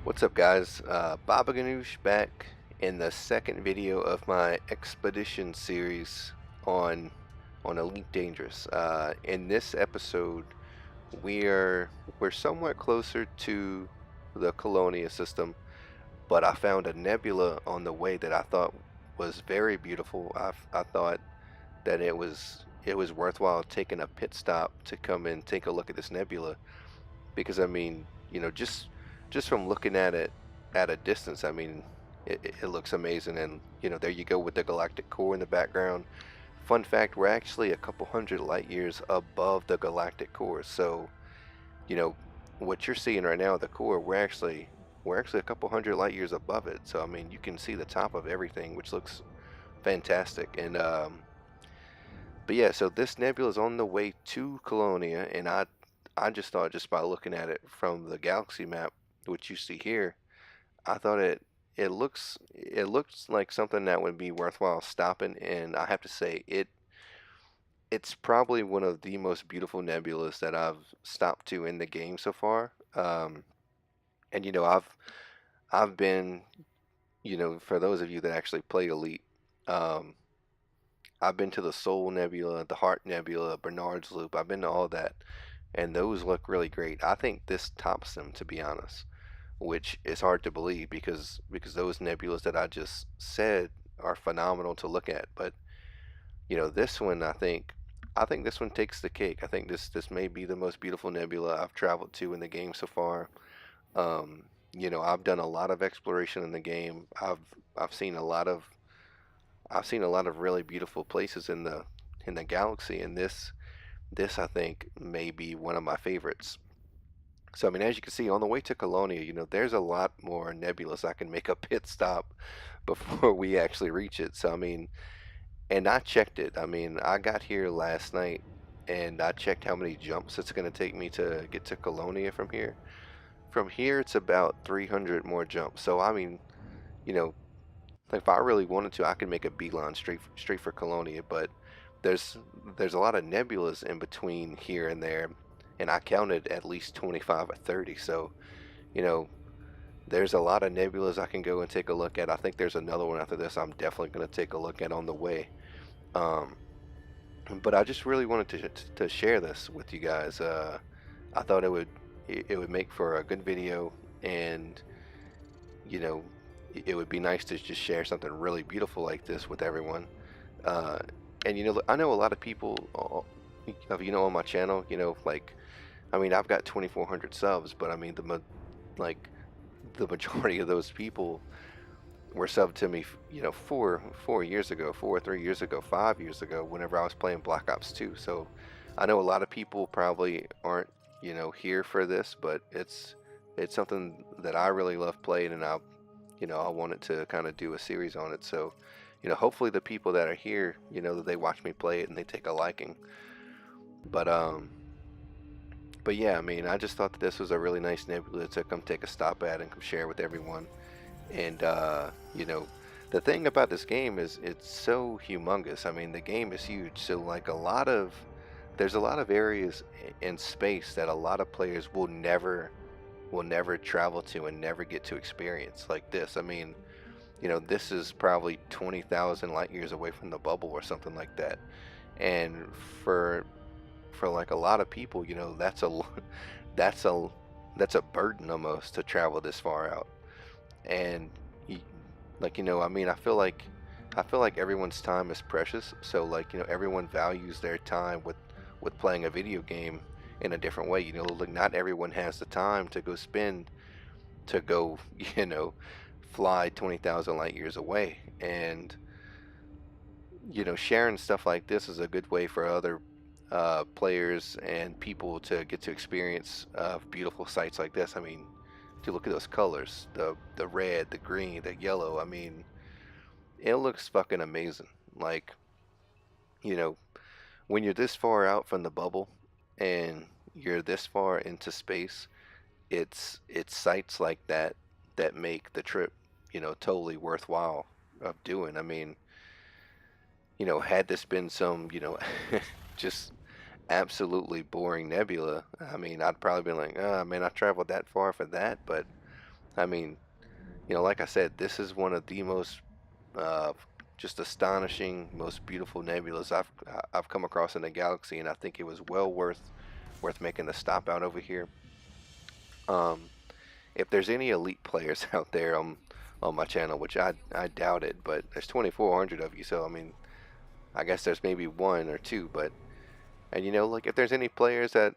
What's up, guys? Baba Ganoush back in the second video of my expedition series on Elite Dangerous. In this episode, we're somewhat closer to the Colonia system, but I found a nebula on the way that I thought was very beautiful. I thought that it was worthwhile taking a pit stop to come and take a look at this nebula because I mean, just from looking at it at a distance, I mean, it looks amazing. And there you go with the galactic core in the background. Fun fact, we're actually a couple hundred light years above the galactic core. So, you know, what you're seeing right now, the core, we're actually a couple hundred light years above it. So, I mean, you can see the top of everything, which looks fantastic. And but yeah, so this nebula is on the way to Colonia, and I just thought, just by looking at it from the galaxy map, which you see here, I thought it looks like something that would be worthwhile stopping. And I have to say, it's probably one of the most beautiful nebulas that I've stopped to in the game so far. And I've been, for those of you that actually play Elite, um, I've been to the Soul Nebula, the Heart Nebula, Bernard's Loop. I've been to all that, and those look really great. I think this tops them, to be honest, which is hard to believe because those nebulas that I just said are phenomenal to look at. But this one, I think this one takes the cake. I think this may be the most beautiful nebula I've traveled to in the game so far. I've done a lot of exploration in the game. I've seen a lot of really beautiful places in the galaxy, and this I think may be one of my favorites. So I mean, as you can see, on the way to Colonia, there's a lot more nebulas. I can make a pit stop before we actually reach it. So I mean, and I checked it. I mean, I got here last night and I checked how many jumps it's going to take me to get to Colonia from here. From here, it's about 300 more jumps. So I mean, you know, like if I really wanted to, I could make a beeline straight for Colonia. But there's there's a lot of nebulas in between here and there, and I counted at least 25 or 30. So you know, there's a lot of nebulas I can go and take a look at. I think there's another one after this I'm definitely going to take a look at on the way. Um, but I just really wanted to share this with you guys. I thought it would make for a good video, and you know, it would be nice to just share something really beautiful like this with everyone. Uh, and I know a lot of people, on my channel, like, I mean, I've got 2,400 subs, but I mean, like the majority of those people were subbed to me, 4 years ago, 3 years ago, 5 years ago, whenever I was playing Black Ops 2. So I know a lot of people probably aren't, here for this, but it's something that I really love playing, and I wanted to kind of do a series on it. So, hopefully the people that are here, that they watch me play it and they take a liking. But but yeah, I mean, I just thought that this was a really nice nebula to come take a stop at and come share with everyone. And the thing about this game is it's so humongous. I mean, the game is huge. So like there's a lot of areas in space that a lot of players will never travel to and never get to experience like this. I mean, this is probably 20,000 light years away from the bubble or something like that. And for like a lot of people, that's a that's a burden almost to travel this far out. And you, like I mean, I feel like everyone's time is precious. So like everyone values their time with playing a video game in a different way. Like not everyone has the time to go you know fly 20,000 light years away. And sharing stuff like this is a good way for other players and people to get to experience beautiful sights like this. I mean, to look at those colors, the red, the green, the yellow. I mean, it looks fucking amazing. Like, you know, when you're this far out from the bubble and you're this far into space, it's sights like that that make the trip, totally worthwhile of doing. I mean, had this been some, just absolutely boring nebula, I mean, I'd probably be like, oh man, I traveled that far for that. But I mean, like I said, this is one of the most uh, just astonishing, most beautiful nebulas I've come across in the galaxy, and I think it was well worth making a stop out over here. Um, if there's any elite players out there on my channel, which I doubt it, but there's 2,400 of you, so I mean, I guess there's maybe one or two, but and like if there's any players that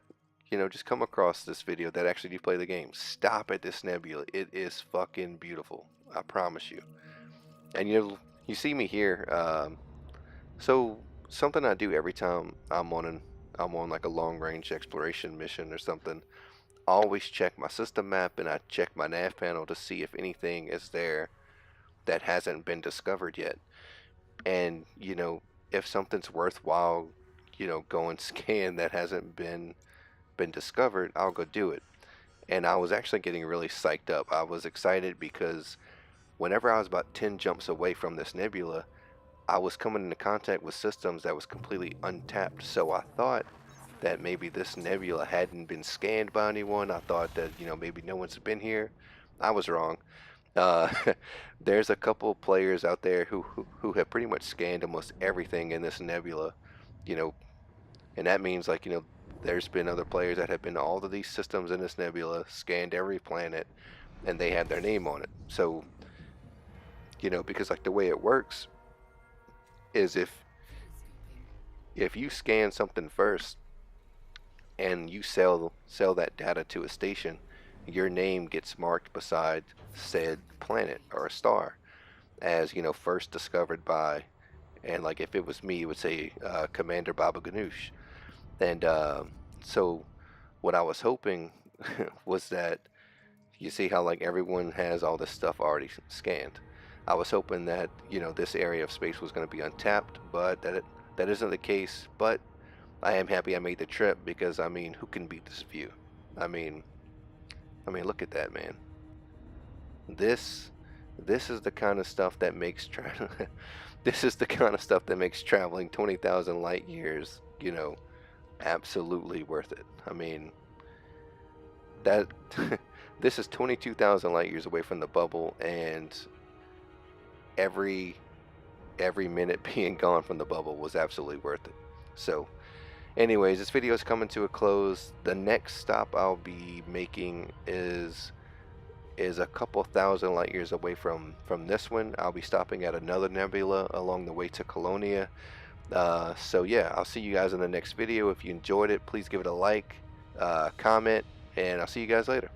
just come across this video that actually do play the game, stop at this nebula. It is fucking beautiful. I promise you. And you see me here. So something I do every time I'm on like a long range exploration mission or something. I always check my system map and I check my nav panel to see if anything is there that hasn't been discovered yet. And if something's worthwhile, going scan that hasn't been discovered, I'll go do it. And I was actually getting really psyched up. I was excited because whenever I was about 10 jumps away from this nebula, I was coming into contact with systems that was completely untapped. So I thought that maybe this nebula hadn't been scanned by anyone. I thought that, maybe no one's been here. I was wrong. Uh, there's a couple players out there who have pretty much scanned almost everything in this nebula, you know, and that means like, there's been other players that have been to all of these systems in this nebula, scanned every planet, and they have their name on it. So, because like the way it works is if you scan something first and you sell that data to a station, your name gets marked beside said planet or a star as first discovered by, and like if it was me, it would say Commander Baba Ganoush. And so what I was hoping was that you see how like everyone has all this stuff already scanned. I was hoping that this area of space was going to be untapped, but that isn't the case. But I am happy I made the trip because I mean, who can beat this view? I mean, look at that, man. This this is the kind of stuff that makes this is the kind of stuff that makes traveling 20,000 light years, absolutely worth it. I mean, that this is 22,000 light years away from the bubble, and every every minute being gone from the bubble was absolutely worth it. So anyways, this video is coming to a close. The next stop I'll be making is a couple thousand light years away from this one. I'll be stopping at another nebula along the way to Colonia. So yeah, I'll see you guys in the next video. If you enjoyed it, please give it a like, comment, and I'll see you guys later.